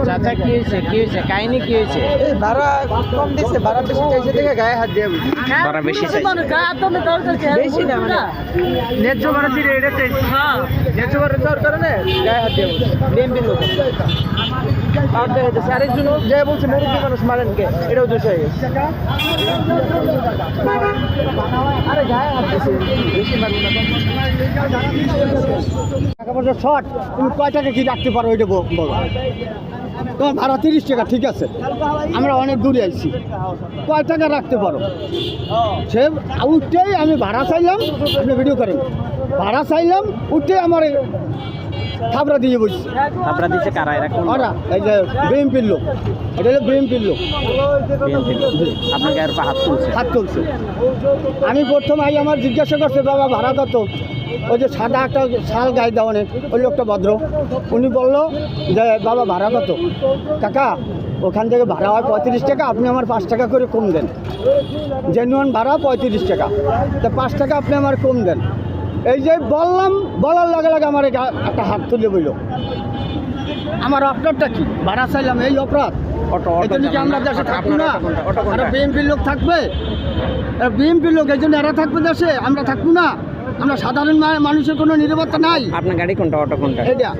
চাচা কি হয়েছে কাহিনী কি হয়েছে? ভাড়া কম দিচ্ছে, ভাড়া বেশি চাইছে দেখে গায়ে হাত দিয়ে ভাড়া বেশি চাইছে। বেশি না মানে ন্যায্য ভাড়া ছিল এটা চাইছে, ন্যায্য ভাড়া দেওয়ার কারণে গায়ে হাত দিয়ে বিএমপির লোক আর দেখা যাচ্ছে আরেকজন যে বলছে মুরব্বী মানুষ মারেন কে, এটাও দোষ হয়ে গেছে। আরে গায়ে হাত দিচ্ছে বেশি মারবে না, টাকা পয়সা শর্ট, তুমি কয় টাকা কি রাখতে পারো ওইটা বলো। তোমার ভাড়া 30 টাকা, ঠিক আছে, আমরা অনেক দূরে আইছি, কয় টাকা রাখতে পারো? সে উঠতেই আমি ভাড়া চাইলাম, আপনি ভিডিও করেন, ভাড়া চাইলাম উঠতেই আমার থাবড়া দিয়ে বলছি। থাবড়া দিচ্ছে কারা? এরা কোন? ওরা এই যে বিএমপির লোক, এটা হলো বিএমপির লোক। আপনার গায়ের উপর হাত তুলছে? আমি প্রথম আই আমার জিজ্ঞাসা করছে বাবা ভাড়া কত? ওই যে সাদা একটা শাল গায়ে দেওয়ানে ওই লোকটা ভদ্র, উনি বললো যে বাবা ভাড়া কত? কাকা ওখান থেকে ভাড়া হয় 35 টাকা, আপনি আমার 5 টাকা করে কম দেন। জেনুয়ান ভাড়া 35 টাকা, তা 5 টাকা আপনি আমার কম দেন। এই যে বললাম, বলার লগে লগে আমার একটা হাত তুলে বইল। আমার অপরাধটা কি? ভাড়া চাইলাম, এই অপরাধ? আমরা দেশে থাকবো না? বিএমপির লোক থাকবে, বিএমপির লোক, এই জন্য এরা থাকবে দেশে, আমরা থাকবো না? আমরা সাধারণ মানুষের কোনো নিরাপত্তা নাই। আপনার গাড়ি কোনটা, অটো কোনটা? এটা